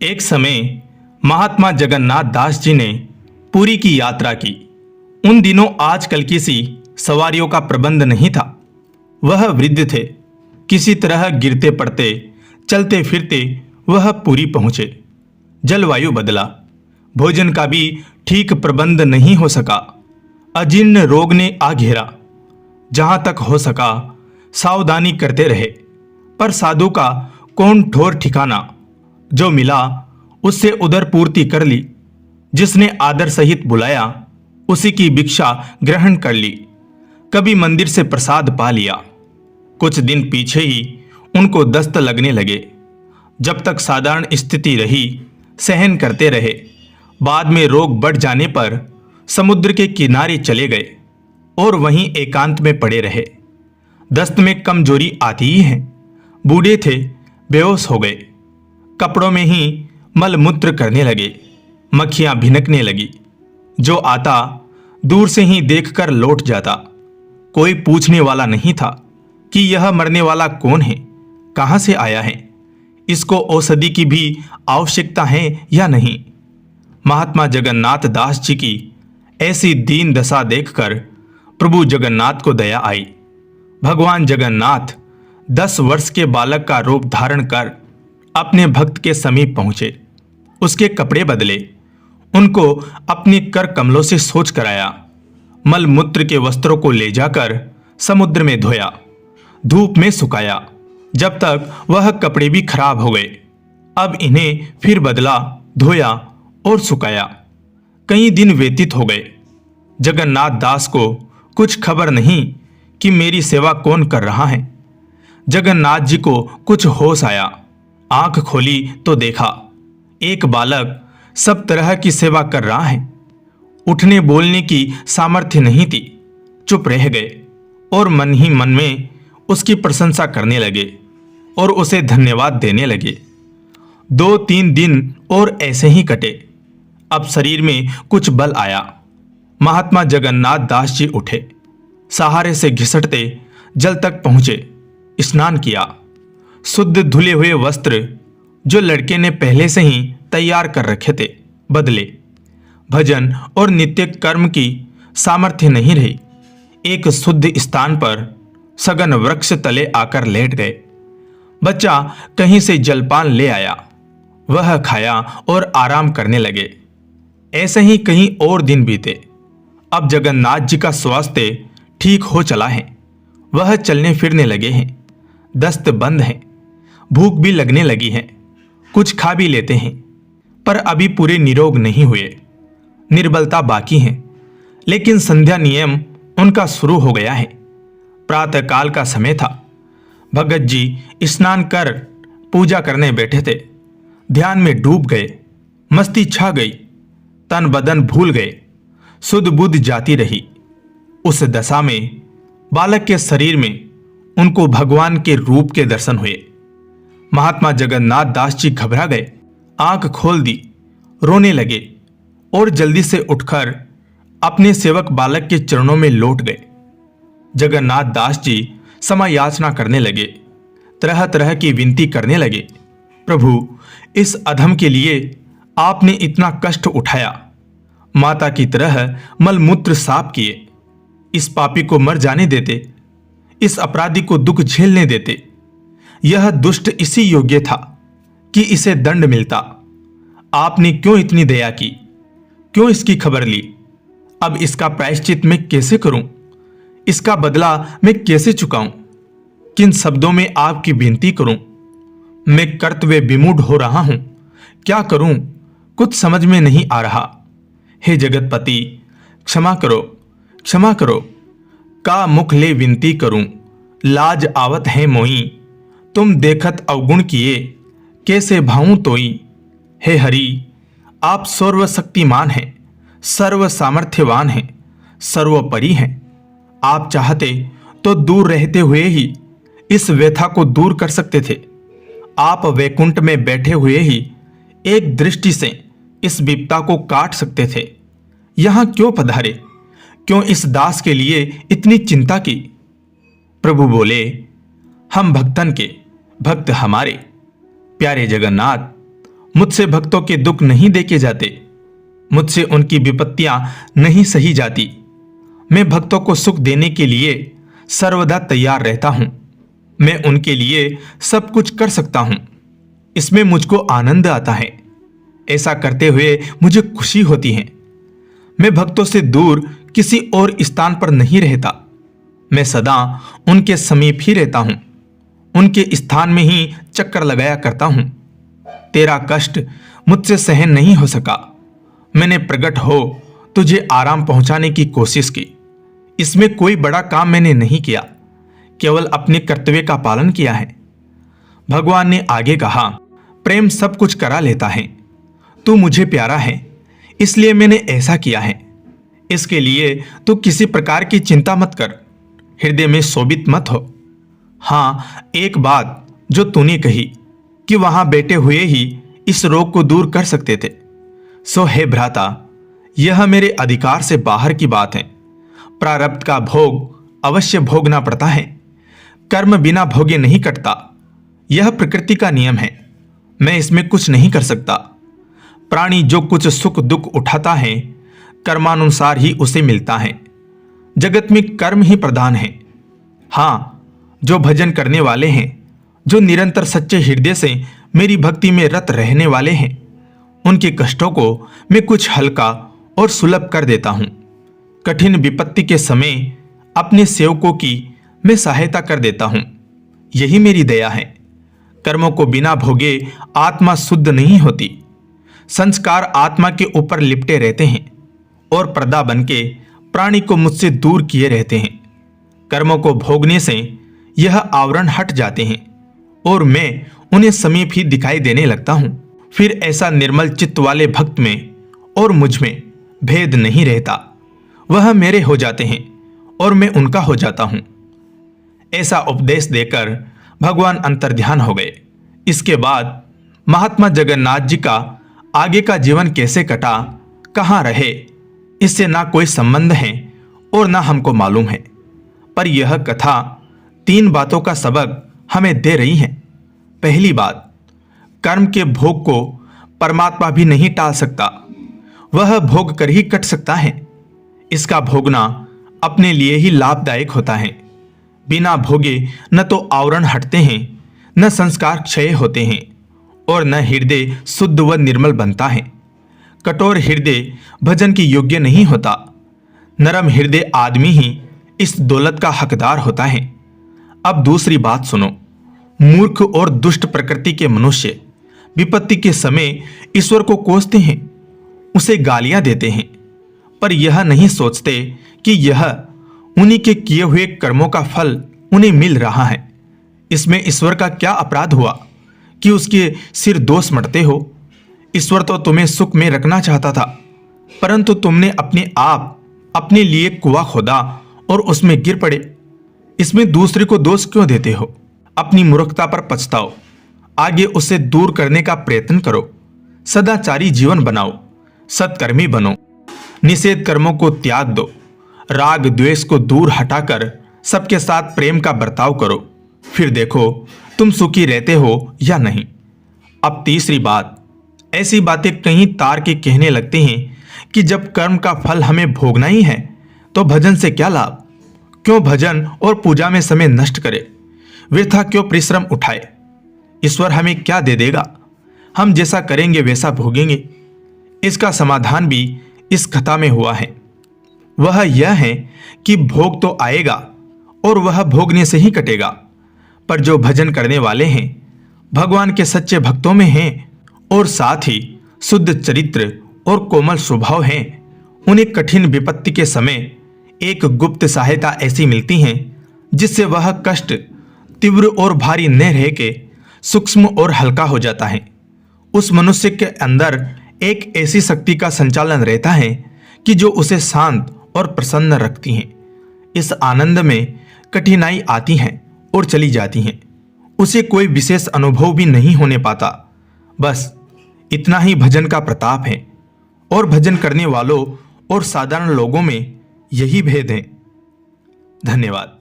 एक समय महात्मा जगन्नाथ दास जी ने पुरी की यात्रा की। उन दिनों आजकल की सी सवारियों का प्रबंध नहीं था। वह वृद्ध थे। किसी तरह गिरते पड़ते चलते फिरते वह पुरी पहुंचे। जलवायु बदला, भोजन का भी ठीक प्रबंध नहीं हो सका। अजीर्ण रोग ने आ घेरा। जहां तक हो सका सावधानी करते रहे, पर साधु का कौन ठोर ठिकाना। जो मिला उससे उदर पूर्ति कर ली। जिसने आदर सहित बुलाया उसी की भिक्षा ग्रहण कर ली। कभी मंदिर से प्रसाद पा लिया। कुछ दिन पीछे ही उनको दस्त लगने लगे। जब तक साधारण स्थिति रही सहन करते रहे। बाद में रोग बढ़ जाने पर समुद्र के किनारे चले गए और वहीं एकांत में पड़े रहे। दस्त में कमजोरी आती ही है। बूढ़े थे, बेहोश हो गए। कपड़ों में ही मलमूत्र करने लगे। मक्खियां भिनकने लगी। जो आता दूर से ही देखकर लौट जाता। कोई पूछने वाला नहीं था कि यह मरने वाला कौन है, कहां से आया है, इसको औषधि की भी आवश्यकता है या नहीं। महात्मा जगन्नाथ दास जी की ऐसी दीन दशा देखकर प्रभु जगन्नाथ को दया आई। भगवान जगन्नाथ 10 वर्ष के बालक का रूप धारण कर अपने भक्त के समीप पहुंचे। उसके कपड़े बदले, उनको अपने कर कमलों से शौच कराया। मलमूत्र के वस्त्रों को ले जाकर समुद्र में धोया, धूप में सुखाया, जब तक वह कपड़े भी खराब हो गए। अब इन्हें फिर बदला, धोया और सुखाया। कई दिन व्यतीत हो गए। जगन्नाथ दास को कुछ खबर नहीं कि मेरी सेवा कौन कर रहा है। जगन्नाथ जी को कुछ होश आया। आंख खोली तो देखा एक बालक सब तरह की सेवा कर रहा है। उठने बोलने की सामर्थ्य नहीं थी। चुप रह गए और मन ही मन में उसकी प्रशंसा करने लगे और उसे धन्यवाद देने लगे। 2-3 दिन और ऐसे ही कटे। अब शरीर में कुछ बल आया। महात्मा जगन्नाथ दास जी उठे। सहारे से घिसटते जल तक पहुंचे। स्नान किया। शुद्ध धुले हुए वस्त्र जो लड़के ने पहले से ही तैयार कर रखे थे बदले। भजन और नित्य कर्म की सामर्थ्य नहीं रही। एक शुद्ध स्थान पर सघन वृक्ष तले आकर लेट गए। बच्चा कहीं से जलपान ले आया। वह खाया और आराम करने लगे। ऐसे ही कहीं और दिन बीते। अब जगन्नाथ जी का स्वास्थ्य ठीक हो चला है। वह चलने फिरने लगे हैं। दस्त बंद है। भूख भी लगने लगी है। कुछ खा भी लेते हैं, पर अभी पूरे निरोग नहीं हुए। निर्बलता बाकी है, लेकिन संध्या नियम उनका शुरू हो गया है। प्रातःकाल का समय था। भगत जी स्नान कर पूजा करने बैठे थे। ध्यान में डूब गए। मस्ती छा गई। तन बदन भूल गए। सुध बुध जाती रही। उस दशा में बालक के शरीर में उनको भगवान के रूप के दर्शन हुए। महात्मा जगन्नाथ दास जी घबरा गए। आंख खोल दी, रोने लगे और जल्दी से उठकर अपने सेवक बालक के चरणों में लौट गए। जगन्नाथ दास जी क्षमा याचना करने लगे। तरह तरह की विनती करने लगे। प्रभु, इस अधम के लिए आपने इतना कष्ट उठाया। माता की तरह मलमूत्र साफ किए। इस पापी को मर जाने देते। इस अपराधी को दुख झेलने देते। यह दुष्ट इसी योग्य था कि इसे दंड मिलता। आपने क्यों इतनी दया की? क्यों इसकी खबर ली? अब इसका प्रायश्चित मैं कैसे करूं? इसका बदला मैं कैसे चुकाऊं? किन शब्दों में आपकी विनती करूं? मैं कर्तव्य विमूढ़ हो रहा हूं। क्या करूं? कुछ समझ में नहीं आ रहा। हे जगतपति, क्षमा करो, क्षमा करो। का मुख ले विनती करूं, लाज आवत है मोई। तुम देखत अवगुण किए, कैसे भाऊं तोई। हे हरि, आप सर्वशक्तिमान हैं, सर्व सामर्थ्यवान हैं, सर्वोपरि हैं। आप चाहते तो दूर रहते हुए ही इस व्यथा को दूर कर सकते थे। आप वैकुंठ में बैठे हुए ही एक दृष्टि से इस विपदा को काट सकते थे। यहां क्यों पधारे? क्यों इस दास के लिए इतनी चिंता की? प्रभु बोले, हम भक्तन के, भक्त हमारे। प्यारे जगन्नाथ, मुझसे भक्तों के दुख नहीं देखे जाते, मुझसे उनकी विपत्तियां नहीं सही जाती। मैं भक्तों को सुख देने के लिए सर्वदा तैयार रहता हूं। मैं उनके लिए सब कुछ कर सकता हूं। इसमें मुझको आनंद आता है। ऐसा करते हुए मुझे खुशी होती है। मैं भक्तों से दूर किसी और स्थान पर नहीं रहता। मैं सदा उनके समीप ही रहता हूं। उनके स्थान में ही चक्कर लगाया करता हूं। तेरा कष्ट मुझसे सहन नहीं हो सका। मैंने प्रकट हो तुझे आराम पहुंचाने की कोशिश की। इसमें कोई बड़ा काम मैंने नहीं किया, केवल अपने कर्तव्य का पालन किया है। भगवान ने आगे कहा, प्रेम सब कुछ करा लेता है। तू मुझे प्यारा है, इसलिए मैंने ऐसा किया है। इसके लिए तू किसी प्रकार की चिंता मत कर, हृदय में शोभित मत हो। हाँ, एक बात जो तूने कही कि वहां बैठे हुए ही इस रोग को दूर कर सकते थे, सो हे भ्राता, यह मेरे अधिकार से बाहर की बात है। प्रारब्ध का भोग अवश्य भोगना पड़ता है। कर्म बिना भोगे नहीं कटता। यह प्रकृति का नियम है। मैं इसमें कुछ नहीं कर सकता। प्राणी जो कुछ सुख दुख उठाता है, कर्मानुसार ही उसे मिलता है। जगत में कर्म ही प्रधान है। हाँ, जो भजन करने वाले हैं, जो निरंतर सच्चे हृदय से मेरी भक्ति में रत रहने वाले हैं, उनके कष्टों को मैं कुछ हल्का और सुलभ कर देता हूं। कठिन विपत्ति के समय अपने सेवकों की मैं सहायता कर देता हूं। यही मेरी दया है। कर्मों को बिना भोगे आत्मा शुद्ध नहीं होती। संस्कार आत्मा के ऊपर लिपटे रहते हैं और पर्दा बनके प्राणी को मुझसे दूर किए रहते हैं। कर्मों को भोगने से यह आवरण हट जाते हैं और मैं उन्हें समीप ही दिखाई देने लगता हूं। फिर ऐसा निर्मल चित्त वाले भक्त में और मुझ में भेद नहीं रहता। वह मेरे हो जाते हैं और मैं उनका हो जाता हूं। ऐसा उपदेश देकर भगवान अंतर्ध्यान हो गए। इसके बाद महात्मा जगन्नाथ जी का आगे का जीवन कैसे कटा, कहाँ रहे, इससे ना कोई संबंध है और ना हमको मालूम है। पर यह कथा 3 बातों का सबक हमें दे रही है। पहली बात, कर्म के भोग को परमात्मा भी नहीं टाल सकता। वह भोग कर ही कट सकता है। इसका भोगना अपने लिए ही लाभदायक होता है। बिना भोगे न तो आवरण हटते हैं, न संस्कार क्षय होते हैं और न हृदय शुद्ध व निर्मल बनता है। कठोर हृदय भजन के योग्य नहीं होता। नरम हृदय आदमी ही इस दौलत का हकदार होता है। अब दूसरी बात सुनो। मूर्ख और दुष्ट प्रकृति के मनुष्य विपत्ति के समय ईश्वर को कोसते हैं, उसे गालियां देते हैं, पर यह नहीं सोचते कि यह उन्हीं के किए हुए कर्मों का फल उन्हें मिल रहा है। इसमें ईश्वर का क्या अपराध हुआ कि उसके सिर दोष मटते हो। ईश्वर तो तुम्हें सुख में रखना चाहता था, परंतु तुमने अपने आप अपने लिए कुआं खोदा और उसमें गिर पड़े। इसमें दूसरे को दोष क्यों देते हो? अपनी मूर्खता पर पछताओ। आगे उसे दूर करने का प्रयत्न करो। सदाचारी जीवन बनाओ, सत्कर्मी बनो, निषेध कर्मों को त्याग दो, राग द्वेष को दूर हटाकर सबके साथ प्रेम का बर्ताव करो। फिर देखो तुम सुखी रहते हो या नहीं। अब तीसरी बात, ऐसी बातें कहीं तार के कहने लगते हैं कि जब कर्म का फल हमें भोगना ही है तो भजन से क्या लाभ? क्यों भजन और पूजा में समय नष्ट करे? वृथा क्यों परिश्रम उठाए? ईश्वर हमें क्या दे देगा? हम जैसा करेंगे वैसा भोगेंगे। इसका समाधान भी इस कथा में हुआ है। वह यह है कि भोग तो आएगा और वह भोगने से ही कटेगा, पर जो भजन करने वाले हैं, भगवान के सच्चे भक्तों में हैं और साथ ही शुद्ध चरित्र और कोमल स्वभाव हैं, उन्हें कठिन विपत्ति के समय एक गुप्त सहायता ऐसी मिलती है जिससे वह कष्ट तीव्र और भारी न रह के सूक्ष्म और हल्का हो जाता है। उस मनुष्य के अंदर एक ऐसी शक्ति का संचालन रहता है कि जो उसे शांत और प्रसन्न रखती है। इस आनंद में कठिनाई आती हैं और चली जाती हैं, उसे कोई विशेष अनुभव भी नहीं होने पाता। बस इतना ही भजन का प्रताप है और भजन करने वालों और साधारण लोगों में यही भेद है। धन्यवाद।